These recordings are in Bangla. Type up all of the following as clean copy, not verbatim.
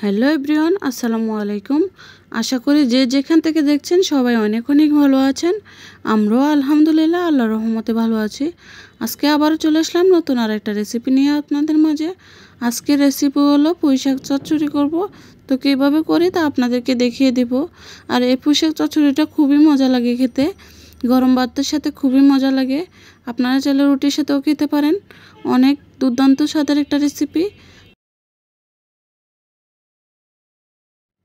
হ্যালো এভরিওয়ান, আসসালামু আলাইকুম। আশা করি যে যেখান থেকে দেখছেন সবাই অনেক অনেক ভালো আছেন। আমরাও আলহামদুলিল্লাহ আল্লাহর রহমতে ভালো আছি। আজকে আবারও চলে আসলাম নতুন আর একটা রেসিপি নিয়ে আপনাদের মাঝে। আজকের রেসিপি হলো পুঁইশাক চচ্চড়ি করব। তো কীভাবে করি তা আপনাদেরকে দেখিয়ে দেব। আর এই পুঁইশাক চচ্চড়িটা খুবই মজা লাগে খেতে, গরম ভাতের সাথে খুবই মজা লাগে। আপনারা চাইলে রুটির সাথেও খেতে পারেন। অনেক দুর্দান্ত স্বাদের একটা রেসিপি।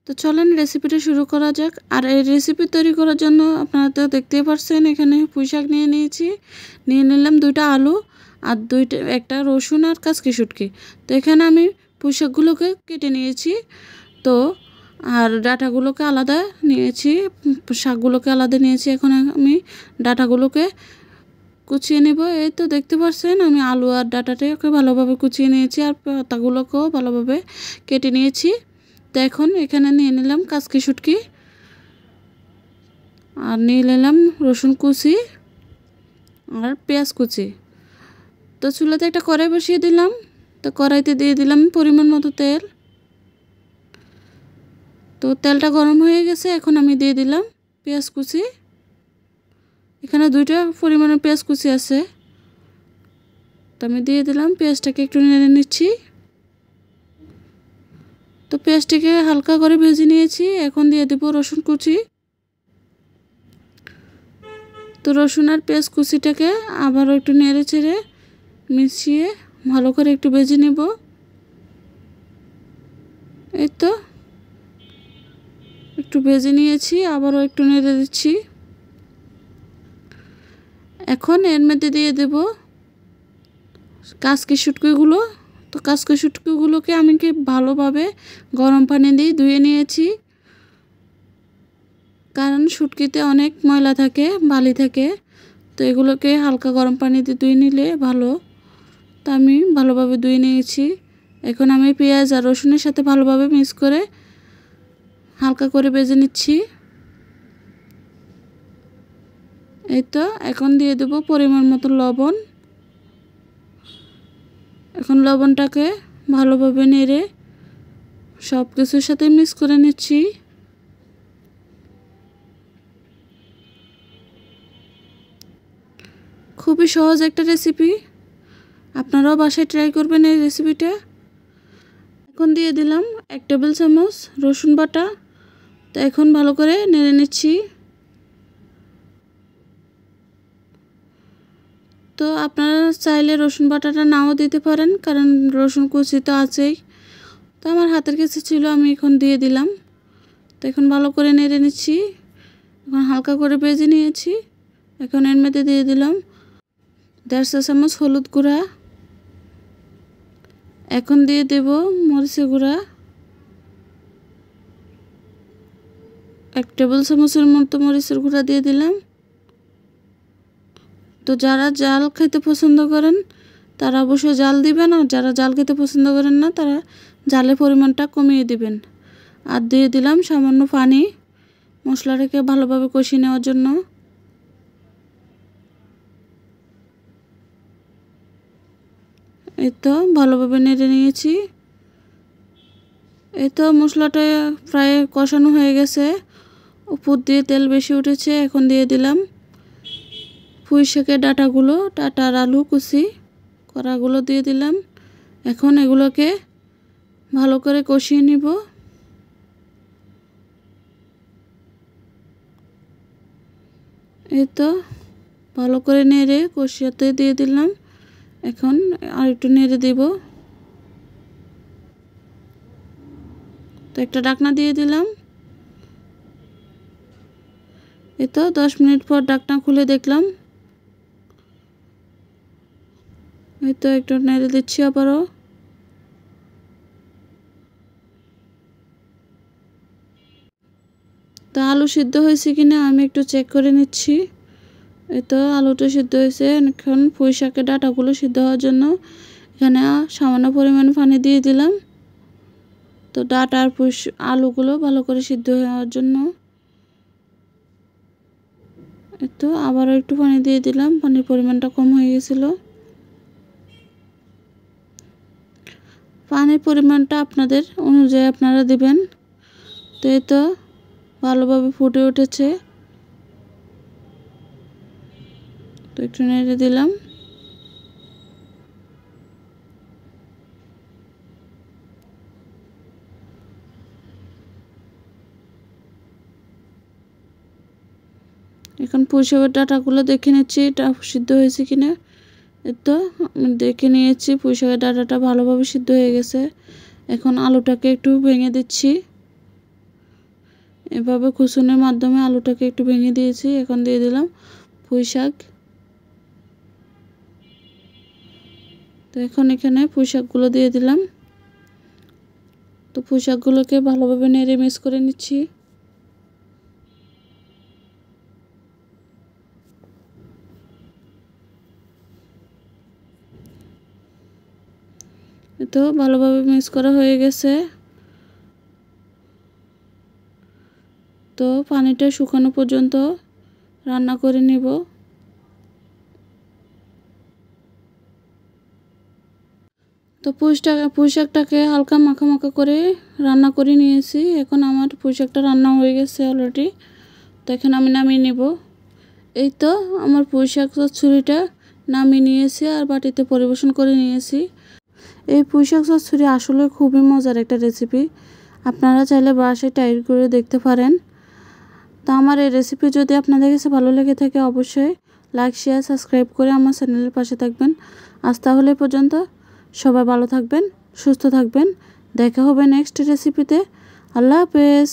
তো চলেন রেসিপিটা শুরু করা যাক। আর এই রেসিপি তৈরি করার জন্য আপনারা তো দেখতেই পাচ্ছেন, এখানে পুঁইশাক নিয়ে নিলাম 2টা আলু আর একটা রসুন আর কাঁচকি শুটকি। তো এখানে আমি পুঁইশাকগুলোকে কেটে নিয়েছি। তো আর ডাঁটাগুলোকে আলাদা নিয়েছি, শাকগুলোকে আলাদা নিয়েছি। এখন আমি ডাঁটাগুলোকে কুচিয়ে নেব। এই তো দেখতে পাচ্ছেন আমি আলু আর ডাঁটাটাকে ভালোভাবে কুচিয়ে নিয়েছি আর পাতাগুলোকেও ভালোভাবে কেটে নিয়েছি। তো এখন এখানে নিয়ে নিলাম কাঁচকি শুটকি আর নিয়ে নিলাম রসুন কুচি আর পেঁয়াজ কুচি। তো চুলাতে একটা কড়াই বসিয়ে দিলাম। তো কড়াইতে দিয়ে দিলাম পরিমাণ মতো তেল। তো তেলটা গরম হয়ে গেছে, এখন আমি দিয়ে দিলাম পেঁয়াজ কুচি। এখানে 2টা পরিমাণের পেঁয়াজ কুচি আছে। তো আমি দিয়ে দিলাম, পেঁয়াজটাকে একটু নেড়ে নিচ্ছি। তো পেঁয়াজটাকে হালকা করে ভেজে নিয়েছি। এখন দিয়ে দেব রসুন কুচি। তো রসুন আর পেঁয়াজ কুচিটাকে আবারও একটু নেড়ে চেড়ে মিশিয়ে ভালো করে একটু ভেজে নেব। এই তো একটু ভেজে নিয়েছি, আবারও একটু নেড়ে দিচ্ছি। এখন এর মধ্যে দিয়ে দেব কাঁচকি শুটকিগুলো। তো কাঁচকি শুটকিগুলোকে আমি ভালোভাবে গরম পানি দিয়ে ধুয়ে নিয়েছি, কারণ শুটকিতে অনেক ময়লা থাকে, বালি থাকে। তো এগুলোকে হালকা গরম পানি দিয়ে ধুয়ে নিলে ভালো। তো আমি ভালোভাবে ধুয়ে নিয়েছি। এখন আমি পেঁয়াজ আর রসুনের সাথে ভালোভাবে মিক্স করে হালকা করে ভেজে নিচ্ছি। এই তো এখন দিয়ে দেব পরিমাণ মতো লবণ। এখন লবণটাকে ভালোভাবে নেড়ে সব কিছুর সাথে মিক্স করে নিচ্ছি। খুবই সহজ একটা রেসিপি, আপনারাও বাসায় ট্রাই করবেন এই রেসিপিটা। এখন দিয়ে দিলাম 1 টেবিল চামচ রসুন বাটা। তো এখন ভালো করে নেড়ে নিচ্ছি। তো আপনারা চাইলে রসুন বাটাটা নাও দিতে পারেন, কারণ রসুন কুচি তো আছেই। তো আমার হাতের কাছে ছিল, আমি এখন দিয়ে দিলাম। তো এখন ভালো করে নেড়ে নিচ্ছি। এখন হালকা করে ভেজে নিয়েছি। এখন এর মধ্যে দিয়ে দিলাম 1.5 চা চামচ হলুদ গুঁড়া। এখন দিয়ে দেব মরিচের গুঁড়া 1 টেবিল চামচের মতো মরিচের গুঁড়া দিয়ে দিলাম। তো যারা জাল খেতে পছন্দ করেন তারা অবশ্য জাল দিবেন, আর যারা জাল খেতে পছন্দ করেন না তারা জালের পরিমাণটা কমিয়ে দিবেন। আর দিয়ে দিলাম সামান্য পানি মশলাটাকে ভালোভাবে কষিয়ে নেওয়ার জন্য। এই তো ভালোভাবে নেড়ে নিয়েছি। এই তো মশলাটা প্রায় কষানো হয়ে গেছে, উপর দিয়ে তেল বেশি উঠেছে। এখন দিয়ে দিলাম পুঁইশাকের ডাঁটাগুলো, ডাঁটা আর আলু কুচি কড়াগুলো দিয়ে দিলাম। এখন এগুলোকে ভালো করে কষিয়ে নিব। এই তো ভালো করে নেড়ে কষিয়াতে দিয়ে দিলাম। এখন আর একটু নেড়ে দেব। তো একটা ঢাকনা দিয়ে দিলাম। এই তো 10 মিনিট পর ঢাকনা খুলে দেখলাম। এই তো একটু নেড়ে দিচ্ছি আবারও। তো আলু সিদ্ধ হয়েছে কিনা আমি একটু চেক করে নিচ্ছি। এই তো আলুটা সিদ্ধ হয়েছে। এখন পুঁইশাকের ডাঁটাগুলো সিদ্ধ হওয়ার জন্য এখানে সামান্য পরিমাণ পানি দিয়ে দিলাম। তো ডাঁটা আর আলুগুলো ভালো করে সিদ্ধ হওয়ার জন্য এই তো আবারও একটু পানি দিয়ে দিলাম, পানির পরিমাণটা কম হয়ে গেছিলো। পানির পরিমাণটা আপনাদের অনুযায়ী আপনারা দিবেন। তো এই তো ভালোভাবে ফুটে উঠেছে, তো একটু নেড়ে দিলাম। এখন পুঁই শাকের ডাঁটাগুলো দেখে নিচ্ছি এটা সিদ্ধ হয়েছে কিনা। এই তো আমি দেখে নিয়েছি পুঁই শাকের ডাঁটাটা ভালোভাবে সিদ্ধ হয়ে গেছে। এখন আলুটাকে একটু ভেঙে দিচ্ছি, এভাবে খুসুনের মাধ্যমে আলুটাকে একটু ভেঙে দিয়েছি। এখন দিয়ে দিলাম পুঁই শাক। তো এখন এখানে পুঁই শাকগুলো দিয়ে দিলাম। তো পুঁই শাকগুলোকে ভালোভাবে নেড়ে মিক্স করে নিচ্ছি। তো ভালোভাবে মিক্স করা হয়ে গেছে। তো পানিটা শুকানো পর্যন্ত রান্না করে নিব। তো পুঁই শাকটাকে হালকা মাখা মাখা করে রান্না করে নিয়েছি। এখন আমার পুঁই শাকটা রান্না হয়ে গেছে অলরেডি। তো এখন আমি নামিয়ে নেব। এই তো আমার পুঁই শাক চচ্চড়িটা নামিয়ে নিয়েছি আর বাটিতে পরিবেশন করে নিয়েছি। এই পুঁই শাক চচ্চড়ি আসলে খুবই মজার একটা রেসিপি, আপনারা চাইলে বাসায় ট্রাই করে দেখতে পারেন। তো আমার এই রেসিপি যদি আপনাদের কাছে ভালো লেগে থাকে অবশ্যই লাইক শেয়ার সাবস্ক্রাইব করে আমার চ্যানেলের পাশে থাকবেন। আজ তাহলে পর্যন্ত সবাই ভালো থাকবেন, সুস্থ থাকবেন। দেখা হবে নেক্সট রেসিপিতে। আল্লাহ হাফেজ।